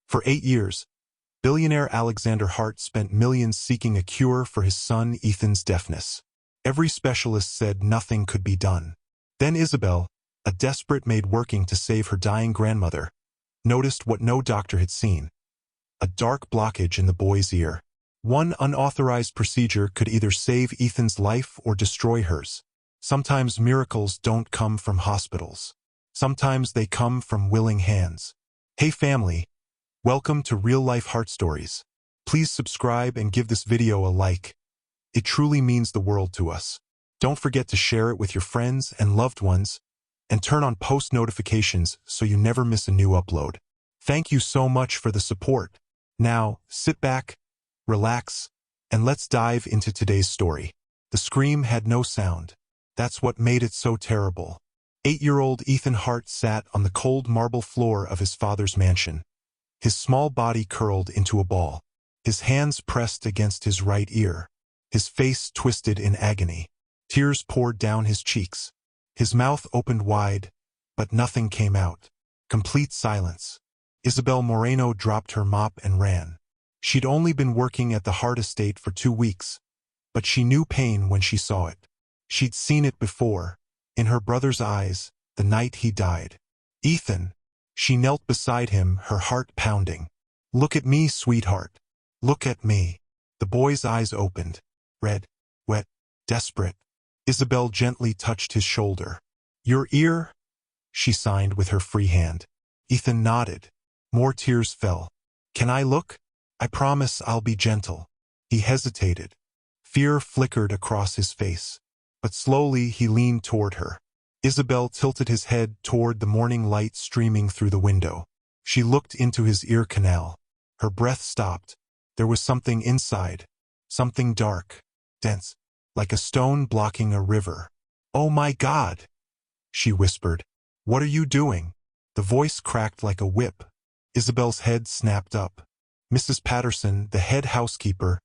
For 8 years, billionaire Alexander Hart spent millions seeking a cure for his son Ethan's deafness. Every specialist said nothing could be done. Then Isabel, a desperate maid working to save her dying grandmother, noticed what no doctor had seen: a dark blockage in the boy's ear. One unauthorized procedure could either save Ethan's life or destroy hers. Sometimes miracles don't come from hospitals. Sometimes they come from willing hands. Hey family, welcome to Real Life Heart Stories. Please subscribe and give this video a like. It truly means the world to us. Don't forget to share it with your friends and loved ones, and turn on post notifications so you never miss a new upload. Thank you so much for the support. Now, sit back, relax, and let's dive into today's story. The scream had no sound. That's what made it so terrible. 8-year-old Ethan Hart sat on the cold marble floor of his father's mansion. His small body curled into a ball, his hands pressed against his right ear, his face twisted in agony. Tears poured down his cheeks. His mouth opened wide, but nothing came out. Complete silence. Isabel Moreno dropped her mop and ran. She'd only been working at the Hart estate for 2 weeks, but she knew pain when she saw it. She'd seen it before, in her brother's eyes, the night he died. Ethan. She knelt beside him, her heart pounding. Look at me, sweetheart. Look at me. The boy's eyes opened. Red, wet, desperate. Isabel gently touched his shoulder. Your ear? She signed with her free hand. Ethan nodded. More tears fell. Can I look? I promise I'll be gentle. He hesitated. Fear flickered across his face. But slowly he leaned toward her. Isabel tilted his head toward the morning light streaming through the window. She looked into his ear canal. Her breath stopped. There was something inside. Something dark, dense, like a stone blocking a river. Oh my God! She whispered. What are you doing? The voice cracked like a whip. Isabel's head snapped up. Mrs. Patterson, the head housekeeper,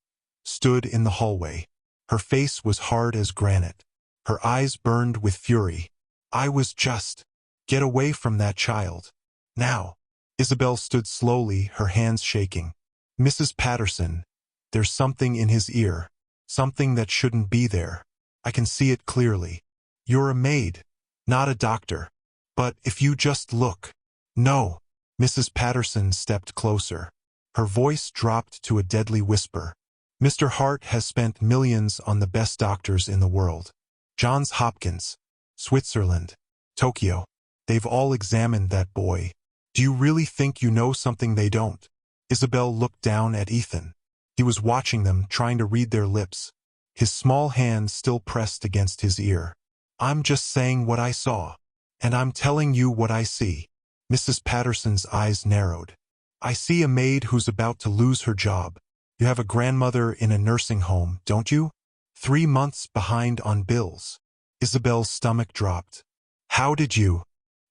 stood in the hallway. Her face was hard as granite. Her eyes burned with fury. I was just... Get away from that child. Now. Isabel stood slowly, her hands shaking. Mrs. Patterson, there's something in his ear. Something that shouldn't be there. I can see it clearly. You're a maid, not a doctor. But if you just look... No. Mrs. Patterson stepped closer. Her voice dropped to a deadly whisper. Mr. Hart has spent millions on the best doctors in the world. Johns Hopkins, Switzerland, Tokyo. They've all examined that boy. Do you really think you know something they don't? Isabel looked down at Ethan. He was watching them, trying to read their lips. His small hand still pressed against his ear. I'm just saying what I saw. And I'm telling you what I see. Mrs. Patterson's eyes narrowed. I see a maid who's about to lose her job. You have a grandmother in a nursing home, don't you? 3 months behind on bills. Isabel's stomach dropped. How did you?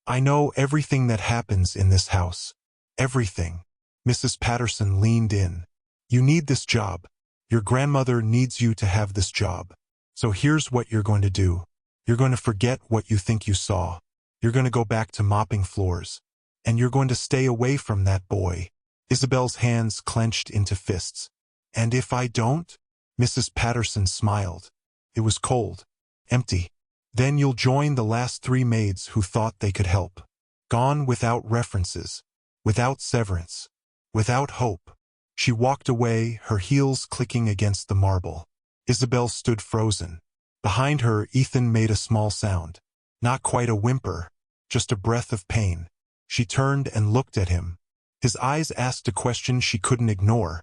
I know everything that happens in this house. Everything. Mrs. Patterson leaned in. You need this job. Your grandmother needs you to have this job. So here's what you're going to do. You're going to forget what you think you saw. You're going to go back to mopping floors. And you're going to stay away from that boy. Isabel's hands clenched into fists. And if I don't? Mrs. Patterson smiled. It was cold. Empty. Then you'll join the last 3 maids who thought they could help. Gone without references. Without severance. Without hope. She walked away, her heels clicking against the marble. Isabel stood frozen. Behind her, Ethan made a small sound. Not quite a whimper, just a breath of pain. She turned and looked at him. His eyes asked a question she couldn't ignore.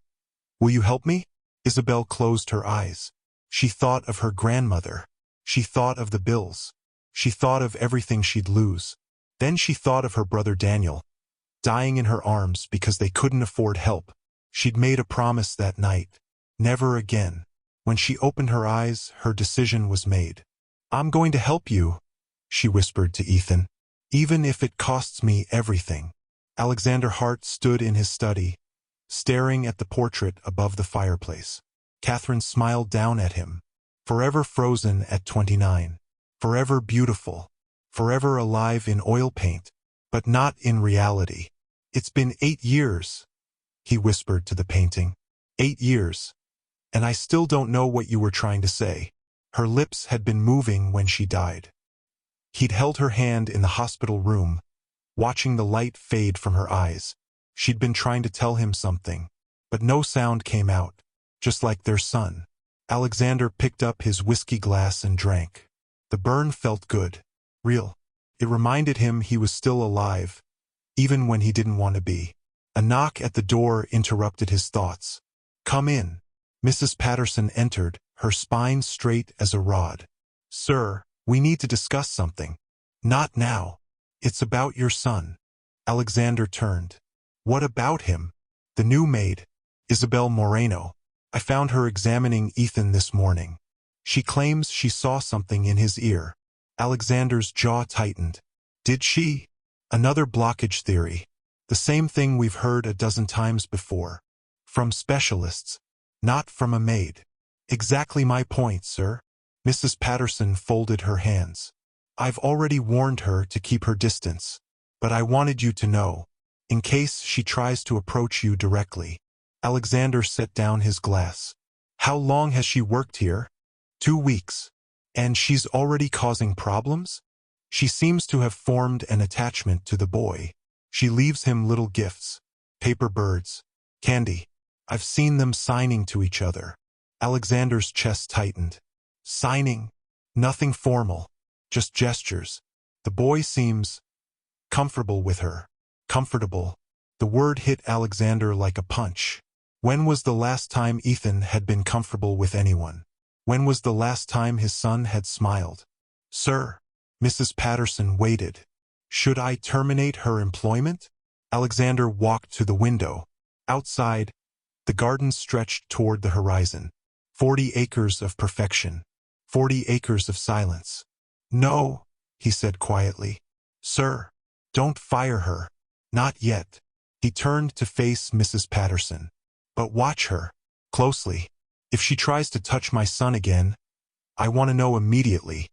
Will you help me? Isabel closed her eyes. She thought of her grandmother. She thought of the bills. She thought of everything she'd lose. Then she thought of her brother Daniel, dying in her arms because they couldn't afford help. She'd made a promise that night. Never again. When she opened her eyes, her decision was made. I'm going to help you, she whispered to Ethan. Even if it costs me everything. Alexander Hart stood in his study, staring at the portrait above the fireplace. Catherine smiled down at him. Forever frozen at 29. Forever beautiful. Forever alive in oil paint. But not in reality. It's been 8 years, he whispered to the painting. 8 years. And I still don't know what you were trying to say. Her lips had been moving when she died. He'd held her hand in the hospital room, watching the light fade from her eyes. She'd been trying to tell him something, but no sound came out, just like their son. Alexander picked up his whiskey glass and drank. The burn felt good, real. It reminded him he was still alive, even when he didn't want to be. A knock at the door interrupted his thoughts. "Come in." Mrs. Patterson entered, her spine straight as a rod. "Sir, we need to discuss something." "Not now. It's about your son." Alexander turned. "What about him?" "The new maid, Isabel Moreno. I found her examining Ethan this morning. She claims she saw something in his ear." Alexander's jaw tightened. "Did she?" "Another blockage theory. The same thing we've heard a dozen times before. From specialists, not from a maid." "Exactly my point, sir." Mrs. Patterson folded her hands. "I've already warned her to keep her distance. But I wanted you to know, in case she tries to approach you directly." Alexander set down his glass. "How long has she worked here?" 2 weeks. "And she's already causing problems?" "She seems to have formed an attachment to the boy. She leaves him little gifts, paper birds, candy. I've seen them signing to each other." Alexander's chest tightened. "Signing? Nothing formal, just gestures. The boy seems comfortable with her." Comfortable. The word hit Alexander like a punch. When was the last time Ethan had been comfortable with anyone? When was the last time his son had smiled? "Sir." Mrs. Patterson waited. "Should I terminate her employment?" Alexander walked to the window. Outside, the garden stretched toward the horizon. 40 acres of perfection. 40 acres of silence. "No," he said quietly. "Sir, don't fire her. Not yet." He turned to face Mrs. Patterson. "But watch her closely. If she tries to touch my son again, I want to know immediately."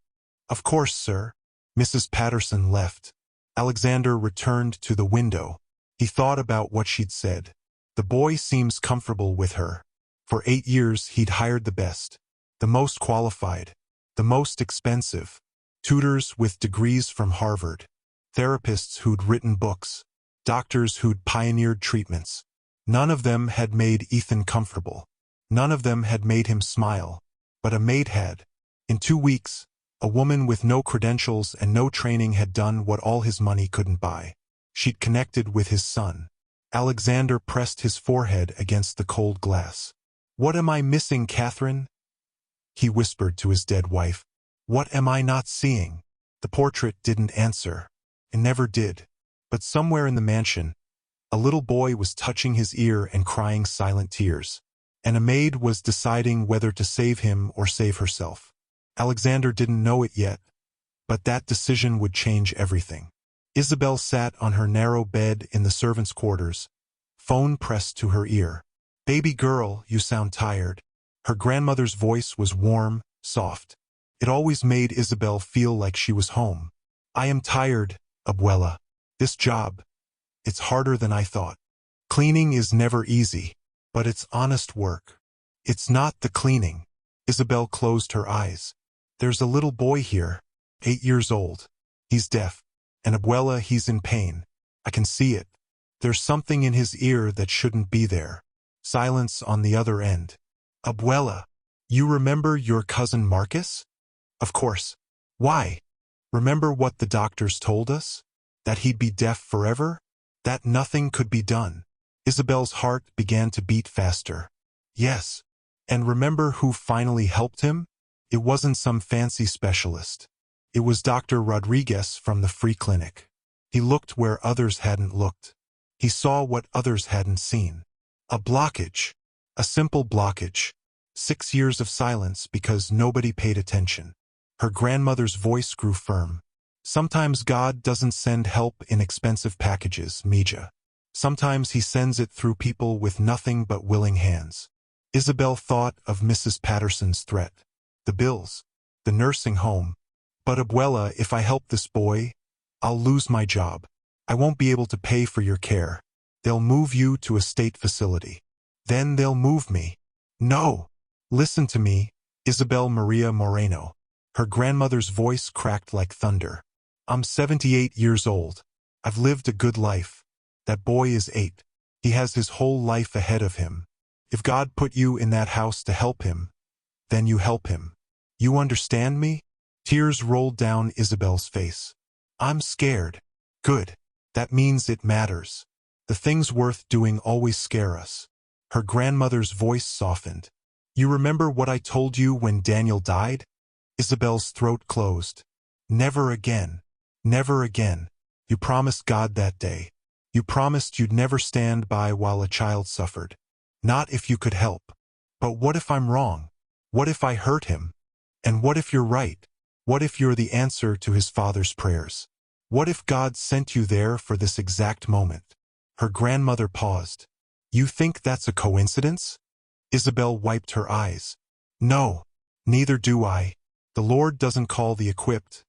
"Of course, sir." Mrs. Patterson left. Alexander returned to the window. He thought about what she'd said. The boy seems comfortable with her. For 8 years he'd hired the best, the most qualified, the most expensive. Tutors with degrees from Harvard. Therapists who'd written books. Doctors who'd pioneered treatments. None of them had made Ethan comfortable. None of them had made him smile. But a maid had. In 2 weeks, a woman with no credentials and no training had done what all his money couldn't buy. She'd connected with his son. Alexander pressed his forehead against the cold glass. "What am I missing, Catherine?" he whispered to his dead wife. "What am I not seeing?" The portrait didn't answer. It never did. But somewhere in the mansion, a little boy was touching his ear and crying silent tears. And a maid was deciding whether to save him or save herself. Alexander didn't know it yet, but that decision would change everything. Isabel sat on her narrow bed in the servants' quarters, phone pressed to her ear. "Baby girl, you sound tired." Her grandmother's voice was warm, soft. It always made Isabel feel like she was home. "I am tired, abuela. This job, it's harder than I thought. Cleaning is never easy, but it's honest work." "It's not the cleaning." Isabel closed her eyes. "There's a little boy here, 8 years old. He's deaf. And abuela, he's in pain. I can see it. There's something in his ear that shouldn't be there." Silence on the other end. "Abuela, you remember your cousin Marcus?" "Of course." "Why? Remember what the doctors told us? That he'd be deaf forever? That nothing could be done?" Isabel's heart began to beat faster. "Yes. And remember who finally helped him? It wasn't some fancy specialist. It was Dr. Rodriguez from the free clinic. He looked where others hadn't looked. He saw what others hadn't seen. A blockage. A simple blockage. 6 years of silence because nobody paid attention." Her grandmother's voice grew firm. "Sometimes God doesn't send help in expensive packages, Mija. Sometimes he sends it through people with nothing but willing hands." Isabel thought of Mrs. Patterson's threat. The bills. The nursing home. "But abuela, if I help this boy, I'll lose my job. I won't be able to pay for your care." They'll move you to a state facility. Then they'll move me. No! Listen to me, Isabel Maria Moreno. Her grandmother's voice cracked like thunder. I'm 78 years old. I've lived a good life. That boy is 8. He has his whole life ahead of him. If God put you in that house to help him, then you help him. You understand me? Tears rolled down Isabel's face. I'm scared. Good. That means it matters. The things worth doing always scare us. Her grandmother's voice softened. You remember what I told you when Daniel died? Isabel's throat closed. Never again. Never again. You promised God that day. You promised you'd never stand by while a child suffered. Not if you could help. But what if I'm wrong? What if I hurt him? And what if you're right? What if you're the answer to his father's prayers? What if God sent you there for this exact moment? Her grandmother paused. You think that's a coincidence? Isabel wiped her eyes. No, neither do I. The Lord doesn't call the equipped,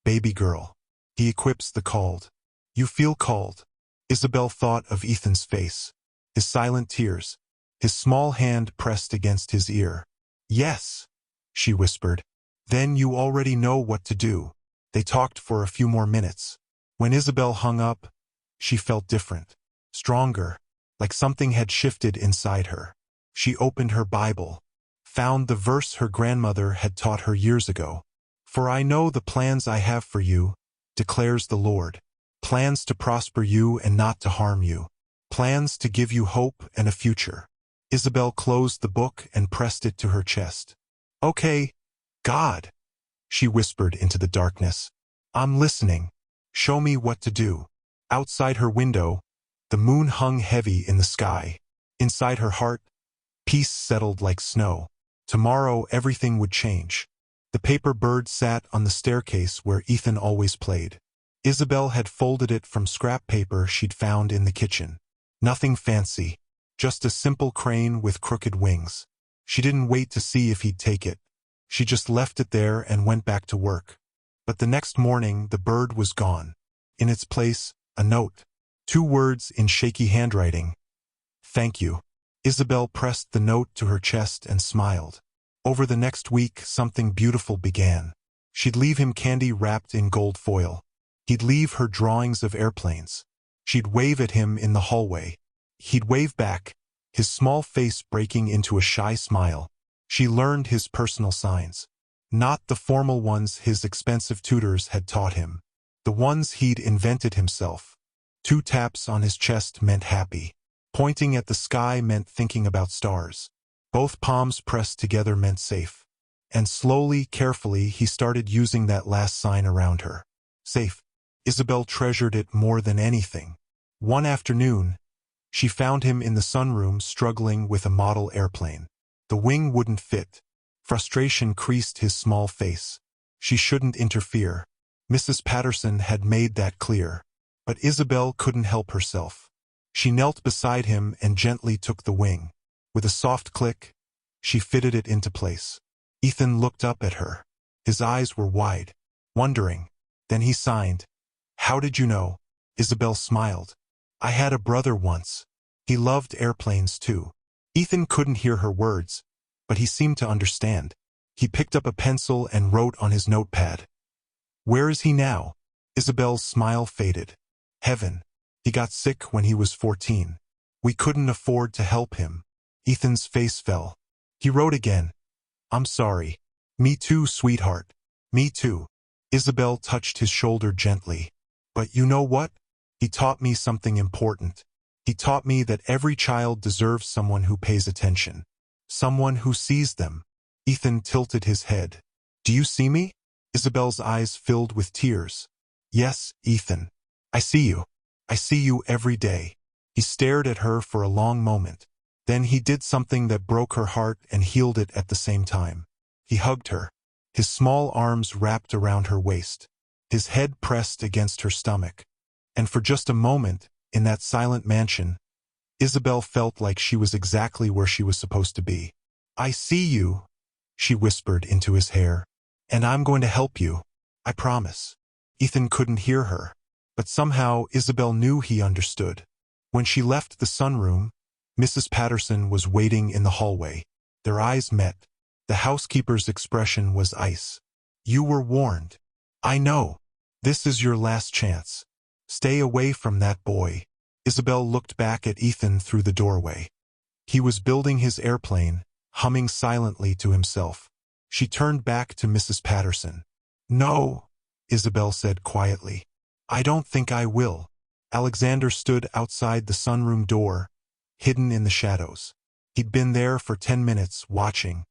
baby girl. He equips the called. You feel called. Isabel thought of Ethan's face, his silent tears, his small hand pressed against his ear. Yes, she whispered. Then you already know what to do. They talked for a few more minutes. When Isabel hung up, she felt different, stronger, like something had shifted inside her. She opened her Bible, found the verse her grandmother had taught her years ago. For I know the plans I have for you, declares the Lord. Plans to prosper you and not to harm you. Plans to give you hope and a future. Isabel closed the book and pressed it to her chest. Okay, God, she whispered into the darkness. I'm listening. Show me what to do. Outside her window, the moon hung heavy in the sky. Inside her heart, peace settled like snow. Tomorrow everything would change. The paper bird sat on the staircase where Ethan always played. Isabel had folded it from scrap paper she'd found in the kitchen. Nothing fancy, just a simple crane with crooked wings. She didn't wait to see if he'd take it. She just left it there and went back to work. But the next morning the bird was gone. In its place, a note. 2 words in shaky handwriting. Thank you. Isabel pressed the note to her chest and smiled. Over the next week, something beautiful began. She'd leave him candy wrapped in gold foil. He'd leave her drawings of airplanes. She'd wave at him in the hallway. He'd wave back, his small face breaking into a shy smile. She learned his personal signs. Not the formal ones his expensive tutors had taught him. The ones he'd invented himself. 2 taps on his chest meant happy. Pointing at the sky meant thinking about stars. Both palms pressed together meant safe. And slowly, carefully, he started using that last sign around her. Safe. Isabel treasured it more than anything. One afternoon, she found him in the sunroom struggling with a model airplane. The wing wouldn't fit. Frustration creased his small face. She shouldn't interfere. Mrs. Patterson had made that clear. But Isabel couldn't help herself. She knelt beside him and gently took the wing. With a soft click, she fitted it into place. Ethan looked up at her. His eyes were wide, wondering. Then he signed. How did you know? Isabel smiled. I had a brother once. He loved airplanes too. Ethan couldn't hear her words, but he seemed to understand. He picked up a pencil and wrote on his notepad. Where is he now? Isabel's smile faded. Heaven. He got sick when he was 14. We couldn't afford to help him. Ethan's face fell. He wrote again. I'm sorry. Me too, sweetheart. Me too. Isabel touched his shoulder gently. But you know what? He taught me something important. He taught me that every child deserves someone who pays attention. Someone who sees them. Ethan tilted his head. Do you see me? Isabel's eyes filled with tears. Yes, Ethan. I see you. I see you every day. He stared at her for a long moment. Then he did something that broke her heart and healed it at the same time. He hugged her. His small arms wrapped around her waist. His head pressed against her stomach. And for just a moment, in that silent mansion, Isabel felt like she was exactly where she was supposed to be. I see you, she whispered into his hair. And I'm going to help you. I promise. Ethan couldn't hear her. But somehow Isabel knew he understood. When she left the sunroom, Mrs. Patterson was waiting in the hallway. Their eyes met. The housekeeper's expression was ice. "You were warned." "I know. This is your last chance. Stay away from that boy." Isabel looked back at Ethan through the doorway. He was building his airplane, humming silently to himself. She turned back to Mrs. Patterson. "No," Isabel said quietly. "I don't think I will." Alexander stood outside the sunroom door, hidden in the shadows. He'd been there for 10 minutes, watching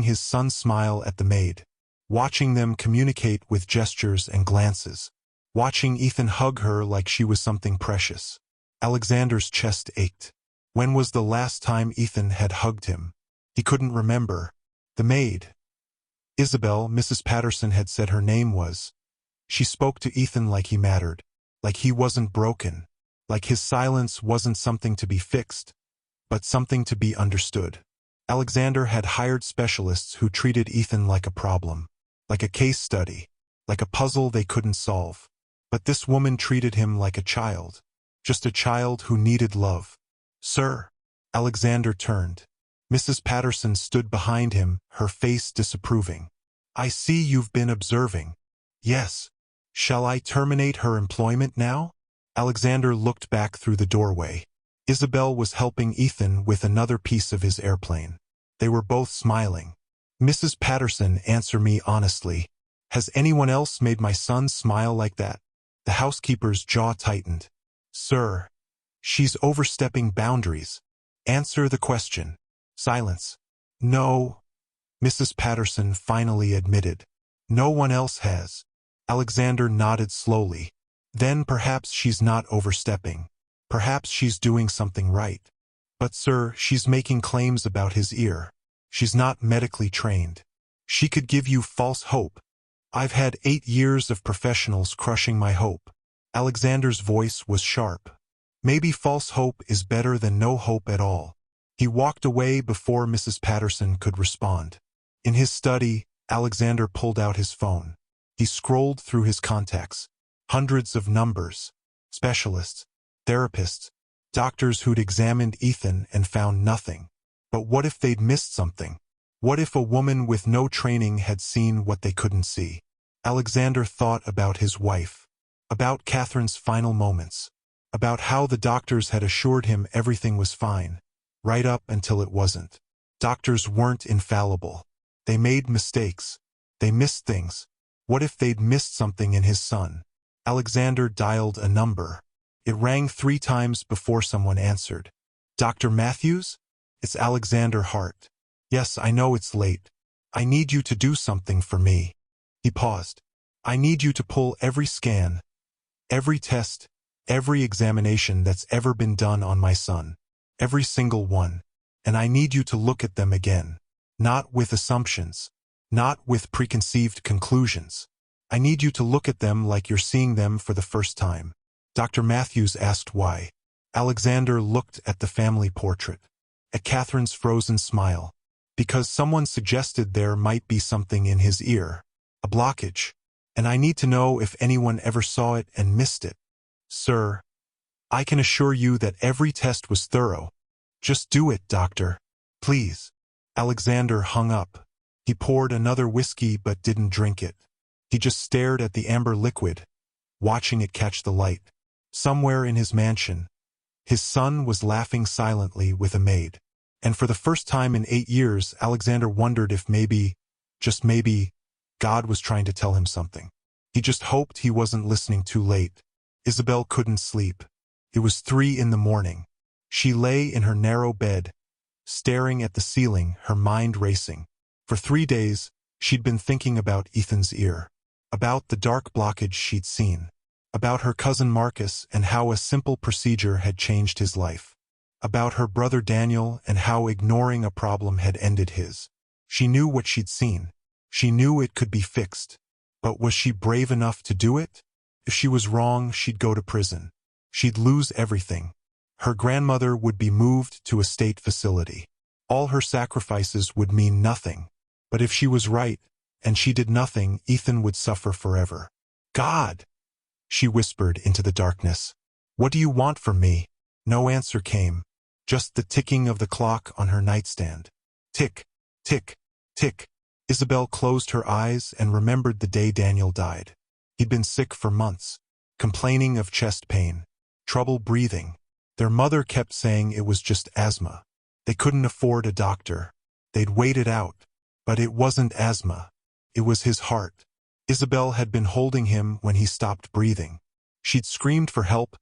his son smile at the maid, watching them communicate with gestures and glances, watching Ethan hug her like she was something precious. Alexander's chest ached. When was the last time Ethan had hugged him? He couldn't remember. The maid, Isabel, Mrs. Patterson had said her name was. She spoke to Ethan like he mattered, like he wasn't broken, like his silence wasn't something to be fixed, but something to be understood. Alexander had hired specialists who treated Ethan like a problem, like a case study, like a puzzle they couldn't solve. But this woman treated him like a child, just a child who needed love. "Sir." Alexander turned. Mrs. Patterson stood behind him, her face disapproving. "I see you've been observing." "Yes." "Shall I terminate her employment now?" Alexander looked back through the doorway. Isabel was helping Ethan with another piece of his airplane. They were both smiling. "Mrs. Patterson, answer me honestly. Has anyone else made my son smile like that?" The housekeeper's jaw tightened. "Sir, she's overstepping boundaries. Answer the question." Silence. "No," Mrs. Patterson finally admitted. "No one else has." Alexander nodded slowly. "Then perhaps she's not overstepping. Perhaps she's doing something right. But sir, she's making claims about his ear. She's not medically trained. She could give you false hope. I've had 8 years of professionals crushing my hope." Alexander's voice was sharp. "Maybe false hope is better than no hope at all." He walked away before Mrs. Patterson could respond. In his study, Alexander pulled out his phone. He scrolled through his contacts. Hundreds of numbers. Specialists, therapists, doctors who'd examined Ethan and found nothing. But what if they'd missed something? What if a woman with no training had seen what they couldn't see? Alexander thought about his wife, about Catherine's final moments, about how the doctors had assured him everything was fine, right up until it wasn't. Doctors weren't infallible. They made mistakes. They missed things. What if they'd missed something in his son? Alexander dialed a number. It rang 3 times before someone answered. "Dr. Matthews? It's Alexander Hart." "Yes, I know it's late. I need you to do something for me." He paused. "I need you to pull every scan, every test, every examination that's ever been done on my son. Every single one. And I need you to look at them again. Not with assumptions. Not with preconceived conclusions. I need you to look at them like you're seeing them for the first time." Dr. Matthews asked why. Alexander looked at the family portrait, at Catherine's frozen smile. "Because someone suggested there might be something in his ear. A blockage. And I need to know if anyone ever saw it and missed it. Sir, I can assure you that every test was thorough. Just do it, doctor. Please." Alexander hung up. He poured another whiskey but didn't drink it. He just stared at the amber liquid, watching it catch the light. Somewhere in his mansion, his son was laughing silently with a maid. And for the first time in 8 years, Alexander wondered if maybe, just maybe, God was trying to tell him something. He just hoped he wasn't listening too late. Isabel couldn't sleep. It was 3 in the morning. She lay in her narrow bed, staring at the ceiling, her mind racing. For 3 days, she'd been thinking about Ethan's ear, about the dark blockage she'd seen, about her cousin Marcus and how a simple procedure had changed his life, about her brother Daniel and how ignoring a problem had ended his. She knew what she'd seen. She knew it could be fixed. But was she brave enough to do it? If she was wrong, she'd go to prison. She'd lose everything. Her grandmother would be moved to a state facility. All her sacrifices would mean nothing. But if she was right, and she did nothing, Ethan would suffer forever. "God," she whispered into the darkness. "What do you want from me?" No answer came, just the ticking of the clock on her nightstand. Tick, tick, tick. Isabel closed her eyes and remembered the day Daniel died. He'd been sick for months, complaining of chest pain, trouble breathing. Their mother kept saying it was just asthma. They couldn't afford a doctor. They'd wait it out. But it wasn't asthma. It was his heart. Isabel had been holding him when he stopped breathing. She'd screamed for help,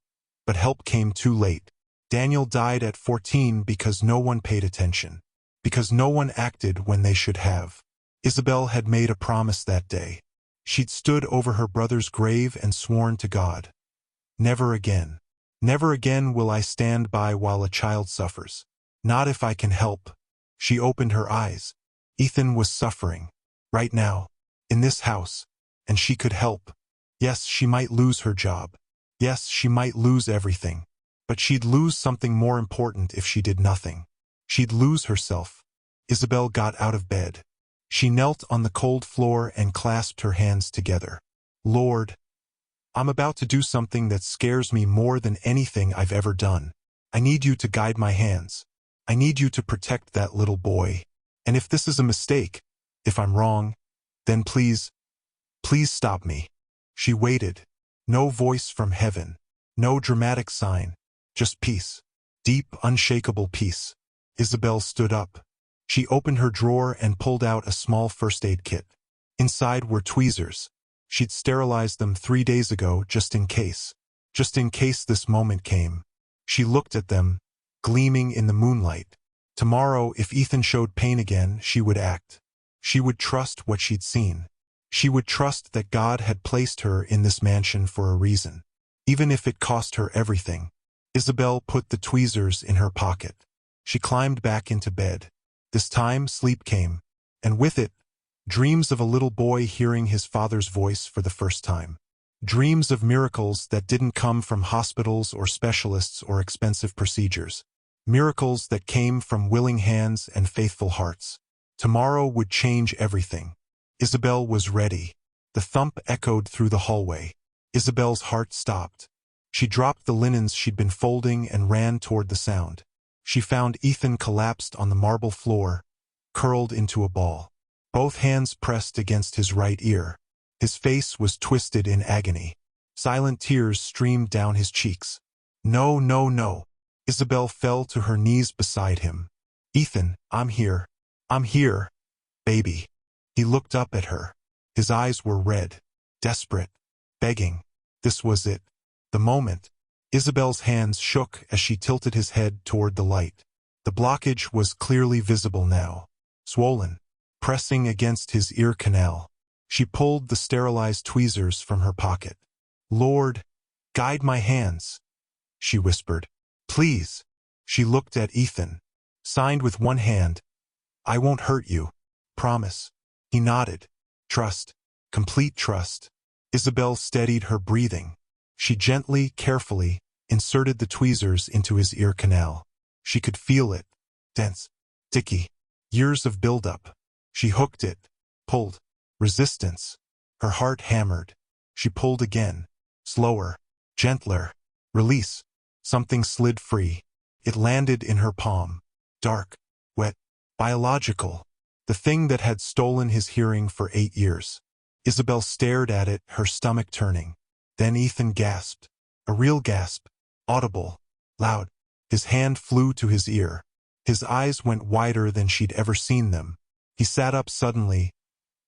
but help came too late. Daniel died at 14 because no one paid attention. Because no one acted when they should have. Isabel had made a promise that day. She'd stood over her brother's grave and sworn to God. Never again. Never again will I stand by while a child suffers. Not if I can help. She opened her eyes. Ethan was suffering. Right now. In this house. And she could help. Yes, she might lose her job. Yes, she might lose everything. But she'd lose something more important if she did nothing. She'd lose herself. Isabel got out of bed. She knelt on the cold floor and clasped her hands together. Lord, I'm about to do something that scares me more than anything I've ever done. I need you to guide my hands. I need you to protect that little boy. And if this is a mistake, if I'm wrong, then please stop me. She waited. No voice from heaven. No dramatic sign. Just peace. Deep, unshakable peace. Isabel stood up. She opened her drawer and pulled out a small first aid kit. Inside were tweezers. She'd sterilized them 3 days ago just in case. Just in case this moment came. She looked at them, gleaming in the moonlight. Tomorrow, if Ethan showed pain again, she would act. She would trust what she'd seen. She would trust that God had placed her in this mansion for a reason. Even if it cost her everything. Isabel put the tweezers in her pocket. She climbed back into bed. This time, sleep came. And with it, dreams of a little boy hearing his father's voice for the first time. Dreams of miracles that didn't come from hospitals or specialists or expensive procedures. Miracles that came from willing hands and faithful hearts. Tomorrow would change everything. Isabel was ready. The thump echoed through the hallway. Isabel's heart stopped. She dropped the linens she'd been folding and ran toward the sound. She found Ethan collapsed on the marble floor, curled into a ball. Both hands pressed against his right ear. His face was twisted in agony. Silent tears streamed down his cheeks. No, no, no. Isabel fell to her knees beside him. Ethan, I'm here. I'm here, baby. He looked up at her. His eyes were red, desperate, begging. This was it. The moment. Isabel's hands shook as she tilted his head toward the light. The blockage was clearly visible now. Swollen, pressing against his ear canal. She pulled the sterilized tweezers from her pocket. Lord, guide my hands, she whispered. Please. She looked at Ethan. Signed with one hand. I won't hurt you. Promise. He nodded. Trust. Complete trust. Isabel steadied her breathing. She gently, carefully, inserted the tweezers into his ear canal. She could feel it. Dense. Sticky. Years of buildup. She hooked it. Pulled. Resistance. Her heart hammered. She pulled again. Slower. Gentler. Release. Something slid free. It landed in her palm. Dark. Wet. Biological. The thing that had stolen his hearing for 8 years. Isabel stared at it, her stomach turning. Then Ethan gasped. A real gasp. Audible. Loud. His hand flew to his ear. His eyes went wider than she'd ever seen them. He sat up suddenly,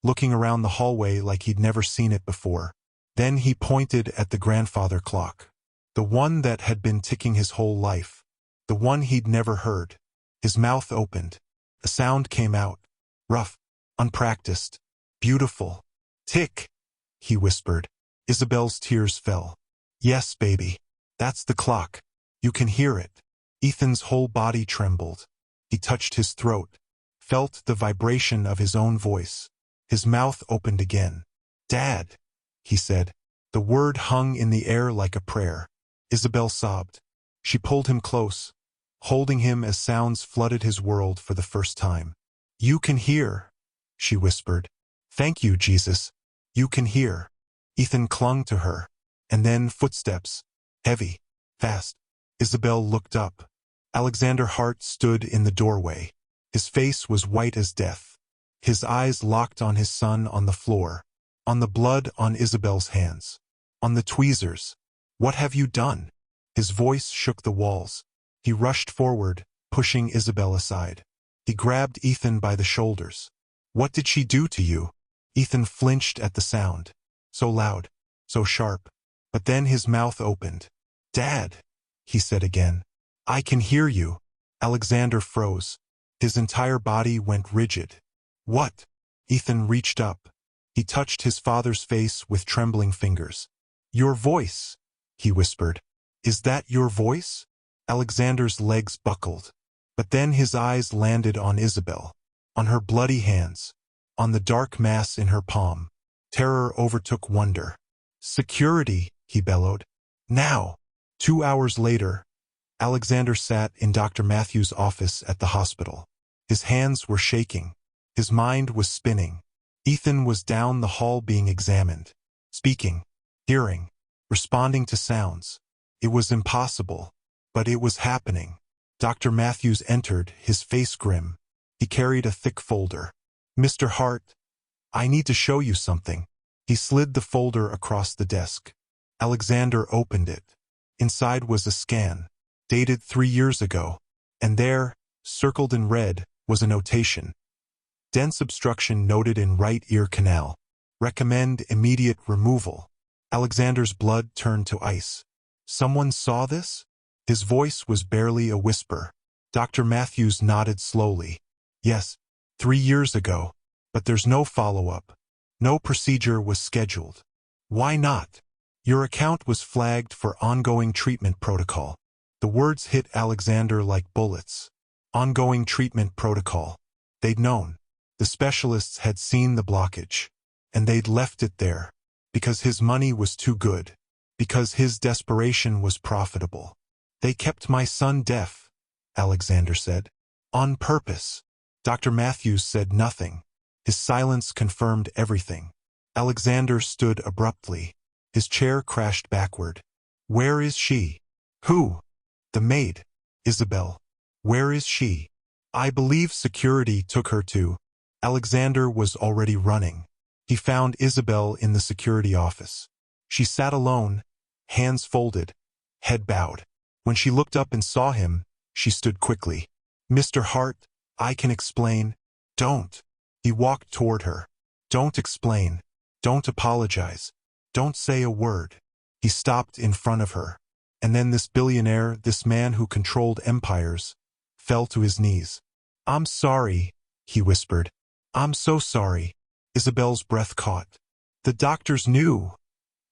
looking around the hallway like he'd never seen it before. Then he pointed at the grandfather clock. The one that had been ticking his whole life. The one he'd never heard. His mouth opened. A sound came out. Rough. Unpracticed. Beautiful. Tick, he whispered. Isabel's tears fell. Yes, baby. That's the clock. You can hear it. Ethan's whole body trembled. He touched his throat. Felt the vibration of his own voice. His mouth opened again. Dad, he said. The word hung in the air like a prayer. Isabel sobbed. She pulled him close, holding him as sounds flooded his world for the first time. You can hear, she whispered. Thank you, Jesus. You can hear. Ethan clung to her. And then footsteps. Heavy. Fast. Isabel looked up. Alexander Hart stood in the doorway. His face was white as death. His eyes locked on his son on the floor, on the blood on Isabel's hands, on the tweezers. "What have you done?" His voice shook the walls. He rushed forward, pushing Isabel aside. He grabbed Ethan by the shoulders. "What did she do to you?" Ethan flinched at the sound. So loud, so sharp. But then his mouth opened. "Dad," he said again. "I can hear you." Alexander froze. His entire body went rigid. "What?" Ethan reached up. He touched his father's face with trembling fingers. "Your voice," he whispered. "Is that your voice?" Alexander's legs buckled. But then his eyes landed on Isabel, on her bloody hands, on the dark mass in her palm. Terror overtook wonder. "Security," he bellowed. "Now!" 2 hours later, Alexander sat in Dr. Matthews' office at the hospital. His hands were shaking. His mind was spinning. Ethan was down the hall being examined, speaking, hearing, responding to sounds. It was impossible, but it was happening. Dr. Matthews entered, his face grim. He carried a thick folder. "Mr. Hart, I need to show you something." He slid the folder across the desk. Alexander opened it. Inside was a scan, dated 3 years ago, and there, circled in red, was a notation. "Dense obstruction noted in right ear canal. Recommend immediate removal." Alexander's blood turned to ice. "Someone saw this?" His voice was barely a whisper. Dr. Matthews nodded slowly. "Yes, 3 years ago, but there's no follow-up. No procedure was scheduled." "Why not?" "Your account was flagged for ongoing treatment protocol." The words hit Alexander like bullets. Ongoing treatment protocol. They'd known. The specialists had seen the blockage, and they'd left it there, because his money was too good, because his desperation was profitable. "They kept my son deaf," Alexander said. "On purpose." Dr. Matthews said nothing. His silence confirmed everything. Alexander stood abruptly. His chair crashed backward. "Where is she?" "Who?" "The maid. Isabel. Where is she?" "I believe security took her to." Alexander was already running. He found Isabel in the security office. She sat alone, hands folded, head bowed. When she looked up and saw him, she stood quickly. "Mr. Hart, I can explain." "Don't." He walked toward her. "Don't explain. Don't apologize. Don't say a word." He stopped in front of her. And then this billionaire, this man who controlled empires, fell to his knees. "I'm sorry," he whispered. "I'm so sorry." Isabel's breath caught. "The doctors knew,"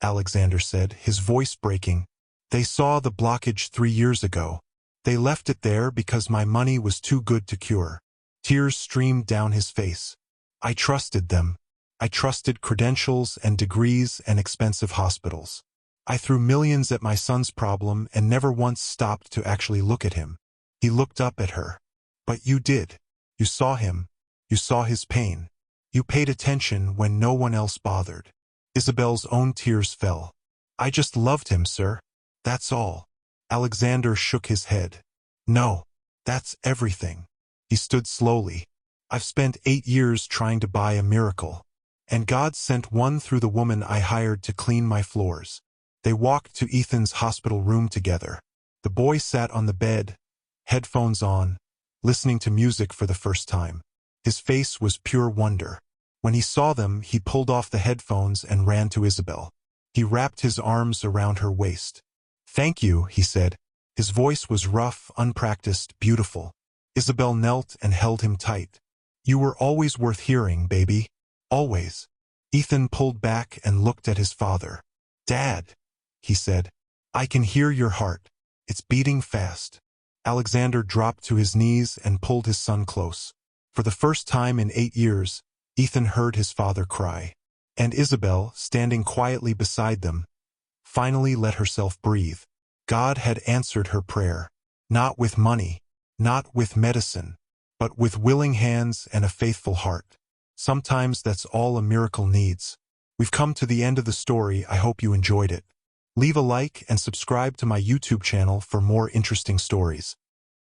Alexander said, his voice breaking. "They saw the blockage 3 years ago. They left it there because my money was too good to cure." Tears streamed down his face. "I trusted them. I trusted credentials and degrees and expensive hospitals. I threw millions at my son's problem and never once stopped to actually look at him." He looked up at her. "But you did. You saw him. You saw his pain. You paid attention when no one else bothered." Isabel's own tears fell. "I just loved him, sir. That's all." Alexander shook his head. "No, that's everything." He stood slowly. "I've spent 8 years trying to buy a miracle. And God sent one through the woman I hired to clean my floors." They walked to Ethan's hospital room together. The boy sat on the bed, headphones on, listening to music for the first time. His face was pure wonder. When he saw them, he pulled off the headphones and ran to Isabel. He wrapped his arms around her waist. "Thank you," he said. His voice was rough, unpracticed, beautiful. Isabel knelt and held him tight. "You were always worth hearing, baby. Always." Ethan pulled back and looked at his father. "Dad," he said, "I can hear your heart. It's beating fast." Alexander dropped to his knees and pulled his son close. For the first time in 8 years, Ethan heard his father cry. And Isabel, standing quietly beside them, finally let herself breathe. God had answered her prayer. Not with money, not with medicine, but with willing hands and a faithful heart. Sometimes that's all a miracle needs. We've come to the end of the story. I hope you enjoyed it. Leave a like and subscribe to my YouTube channel for more interesting stories.